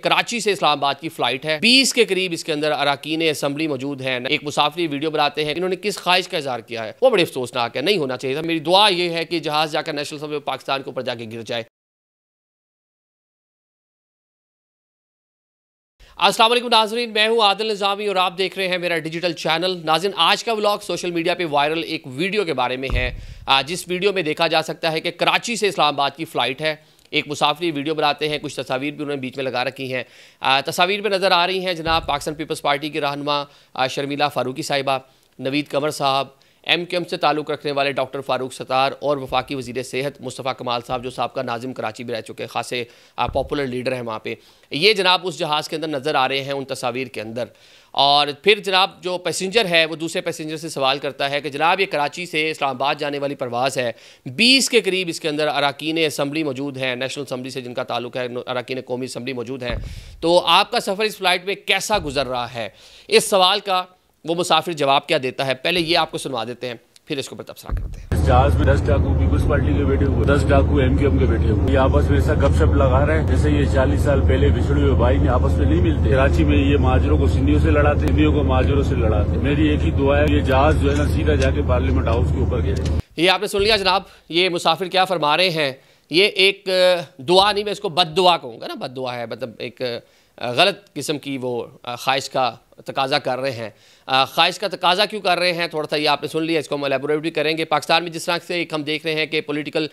कराची से इस्लामाबाद की फ्लाइट है। 20 के करीब इसके अंदर अरकान असम्बली मौजूद हैं। एक मुसाफिर वीडियो बनाते हैं, इन्होंने किस ख्वाहिश का इजहार किया है वो बड़े अफसोसनाक है, नहीं होना चाहिए था। मेरी दुआ ये है कि जहाज जाकर नेशनल असम्बली पाकिस्तान के ऊपर जाके गिर जाए। अस्सलाम वालेकुम नाज़रीन, मैं हूं आदिल निज़ामी और आप देख रहे हैं मेरा डिजिटल चैनल। नाज़रीन, आज का व्लॉग सोशल मीडिया पे वायरल एक वीडियो के बारे में है। जिस वीडियो में देखा जा सकता है कि कराची से इस्लामाबाद की फ़्लाइट है। एक मुसाफिर वीडियो बनाते हैं, कुछ तस्वीर भी उन्होंने बीच में लगा रखी हैं। तस्वीर में नज़र आ रही हैं जनाब पाकिस्तान पीपल्स पार्टी की रहनुमा शर्मिला फ़ारूकी साहिबा, नवीद कंवर साहब, MQM से ताल्लुक़ रखने वाले डॉक्टर फ़ारूक सत्तार और वफाकी वज़ीर सेहत मुस्तफ़ा कमाल साहब, जो साबका नाज़िम कराची भी रह चुके हैं, ख़ासे पॉपुलर लीडर हैं वहाँ पे। ये जनाब उस जहाज़ के अंदर नज़र आ रहे हैं उन तस्वीर के अंदर। और फिर जनाब जो पैसेंजर है वो दूसरे पैसेंजर से सवाल करता है कि जनाब ये कराची से इस्लामाबाद जाने वाली परवाज़ है, 20 के करीब इसके अंदर अरकान असम्बली मौजूद हैं, नेशनल असम्बली से जिनका ताल्लुक़ है, अरकान कौमी असम्बली मौजूद हैं। तो आपका सफ़र इस फ़्लाइट में कैसा गुजर रहा है? इस सवाल का वो मुसाफिर जवाब क्या देता है, पहले ये आपको सुनवा देते हैं, फिर इसके ऊपर तबसरा करते हैं। इस जहाज में 10 डाकू पीपल्स पार्टी के बैठे हुए, 10 डाकू MQM के बैठे हुए, ये आपस में ऐसा गपशप लगा रहे हैं जैसे ये 40 साल पहले बिछड़े हुए भाई ने आपस में नहीं मिलते। कराची में ये महाजरों को सिंधियों से लड़ाते, सिंधियों को महाजरों से लड़ाते। मेरी एक ही दुआ है, ये जहाज जो है ना सीधा जाके पार्लियामेंट हाउस के ऊपर गिरे। ये आपने सुन लिया जनाब, ये मुसाफिर क्या फरमा रहे हैं। ये एक दुआ नहीं, मैं इसको बद दुआ कहूँगा ना, बद दुआ है, मतलब एक गलत किस्म की वो ख्वाहिश का तकाजा कर रहे हैं। ख्वाहिश का तकाजा क्यों कर रहे हैं, थोड़ा सा ये आपने सुन लिया, इसको हम एलेबोरेट भी करेंगे। पाकिस्तान में जिस तरह से एक हम देख रहे हैं कि पॉलिटिकल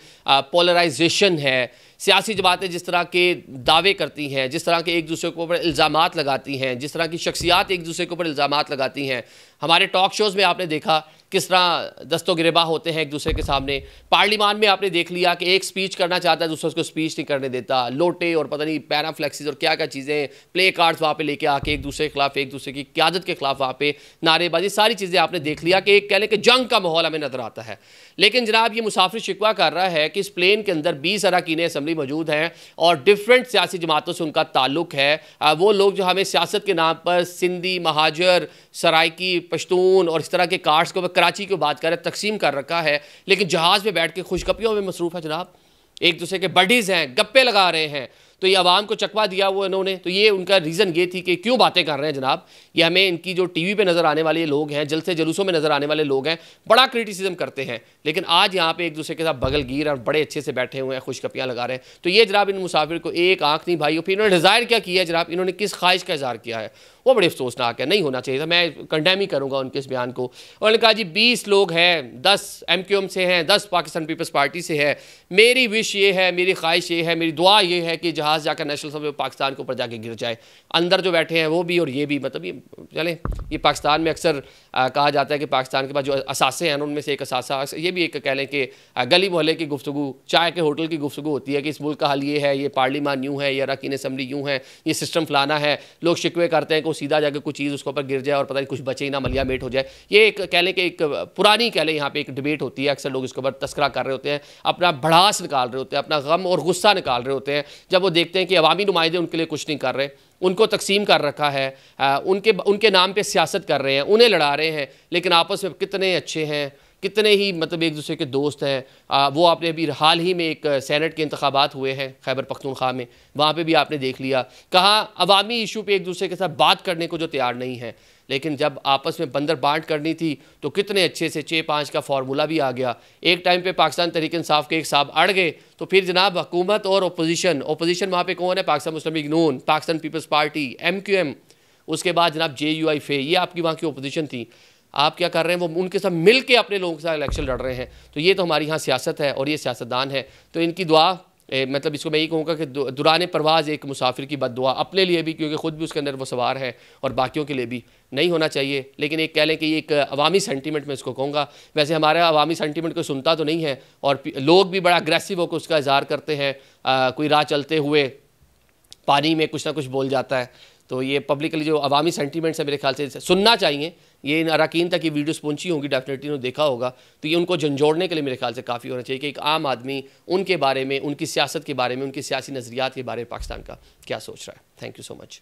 पोलराइजेशन है, सियासी जमातें जिस तरह के दावे करती हैं, जिस तरह के एक दूसरे के ऊपर इल्ज़ामात लगाती हैं, जिस तरह की शख्सियात एक दूसरे के ऊपर इल्ज़ामात लगाती हैं। हमारे टॉक शोज़ में आपने देखा किस तरह दस्तो गिरेबा होते हैं एक दूसरे के सामने। पार्लियामान में आपने देख लिया कि एक स्पीच करना चाहता है, दूसरा उसको स्पीच नहीं करने देता। लोटे और पता नहीं पैराफ्लेक्सिस और क्या क्या चीज़ें, प्ले कार्ड्स वहाँ पे लेके आके एक दूसरे के खिलाफ, एक दूसरे की क़यादत के खिलाफ वहाँ पे नारेबाजी, सारी चीज़ें आपने देख लिया कि एक कह लें कि जंग का माहौल हमें नज़र आता है। लेकिन जनाब ये मुसाफिर शिकवा कर रहा है कि इस प्लेन के अंदर 20 अरकान असम्बली मौजूद हैं और डिफरेंट सियासी जमातों से उनका ताल्लुक़ है। वो लोग जो हमें सियासत के नाम पर सिंधी, महाजर, सराइकी, पश्तून और इस तरह के कार्ड्स को कराची की बात करें तकसीम कर रखा है, लेकिन जहाज़ में बैठ के खुशगपियों में मसरूफ़ है जनाब, एक दूसरे के बडीज़ हैं, गप्पे लगा रहे हैं। तो ये आवाम को चकवा दिया वो इन्होंने, तो ये उनका रीज़न ये थी कि क्यों बातें कर रहे हैं जनाब। ये हमें इनकी जो टीवी पे नज़र आने वाले लोग हैं, जलसे जुलूसों में नज़र आने वाले लोग हैं, बड़ा क्रिटिसिज्म करते हैं, लेकिन आज यहाँ पे एक दूसरे के साथ बगलगीर और बड़े अच्छे से बैठे हुए हैं, खुशकपियाँ लगा रहे हैं। तो ये जनाब इन मुसाफिर को एक आँख नहीं भाई, फिर इन्होंने डिज़ायर क्या किया है जनाब, इन्होंने किस ख्वाहिश का इजहार किया है वो बड़े अफसोसनाक है, नहीं होना चाहिए था। मैं कंडेम ही करूँगा उनके इस बयान को। उन्होंने कहा जी 20 लोग हैं, 10 MQM से हैं, 10 पाकिस्तान पीपल्स पार्टी से है। मेरी विश ये है, मेरी ख्वाहिश ये है, मेरी दुआ ये है कि जहाज़ जाकर नेशनल असम्बली पाकिस्तान के ऊपर जाके गिर जाए। अंदर जो बैठे हैं वो भी और ये भी, मतलब ये चलें, ये पाकिस्तान में अक्सर कहा जाता है कि पाकिस्तान के पास जो असासे हैं उनमें से एक असासा, ये भी एक कह लें कि गली मोहल्ले की गुफ्तगू, चाय के होटल की गुफ्तगू होती है कि इस मुल्क का हाल ये है, ये पार्लियामान यूँ है, ये अरकान असम्बली यूँ है, ये सिस्टम फलाना है। लोग शिकवे करते हैं कि सीधा जाकर कुछ चीज़ उसके ऊपर गिर जाए और पता नहीं कुछ बचे ही ना, मलिया मेट हो जाए। ये एक कह लें कि एक पुरानी कह लें यहाँ पे एक डिबेट होती है, अक्सर लोग इसके ऊपर तस्करा कर रहे होते हैं, अपना भड़ास निकाल रहे होते हैं, अपना गम और गुस्सा निकाल रहे होते हैं जब वो देखते हैं कि अवामी नुमाइंदे उनके लिए कुछ नहीं कर रहे, उनको तकसीम कर रखा है, उनके नाम पे सियासत कर रहे हैं, उन्हें लड़ा रहे हैं, लेकिन आपस में कितने अच्छे हैं, कितने ही मतलब एक दूसरे के दोस्त हैं। वो आपने अभी हाल ही में एक सेनेट के इंतखाबात हुए हैं खैबर पख्तूनख्वा में, वहाँ पे भी आपने देख लिया कहाँ अवामी इशू पे एक दूसरे के साथ बात करने को जो तैयार नहीं है, लेकिन जब आपस में बंदर बांट करनी थी तो कितने अच्छे से 6-5 का फार्मूला भी आ गया। एक टाइम पे पाकिस्तान तहरीक इंसाफ के एक साहब अड़ गए तो फिर जनाब हुकूमत और ओपोजिशन वहाँ पे कौन है, पाकिस्तान मुस्लिम लीग नून, पाकिस्तान पीपल्स पार्टी, MQM, उसके बाद जनाब JUI फे, ये आपकी वहाँ की ओपोजिशन थी। आप क्या कर रहे हैं, वो उनके साथ मिल के अपने लोगों के साथ इलेक्शन लड़ रहे हैं। तो ये तो हमारी यहाँ सियासत है और ये सियासतदान है। तो इनकी दुआ मतलब इसको मैं यही कहूँगा कि दुराने परवाज़ एक मुसाफिर की बद्दुआ अपने लिए भी, क्योंकि ख़ुद भी उसके अंदर वो सवार है, और बाकियों के लिए भी नहीं होना चाहिए। लेकिन एक कह लें कि ये एक अवामी सेंटीमेंट में इसको कहूँगा। वैसे हमारा अवामी सेंटीमेंट को सुनता तो नहीं है और लोग भी बड़ा अग्रेसिव होकर उसका इजहार करते हैं। कोई राह चलते हुए पानी में कुछ ना कुछ बोल जाता है, तो ये पब्लिकली जो अवामी सेंटीमेंट्स है मेरे ख्याल से सुनना चाहिए। ये इन अरकान तक ये वीडियोस पहुंची होंगी, डेफिनेटली उन्होंने देखा होगा, तो ये उनको झंझोड़ने के लिए मेरे ख्याल से काफ़ी होना चाहिए कि एक आम आदमी उनके बारे में, उनकी सियासत के बारे में, उनकी सियासी नज़रियात के बारे में पाकिस्तान का क्या सोच रहा है। Thank you so much.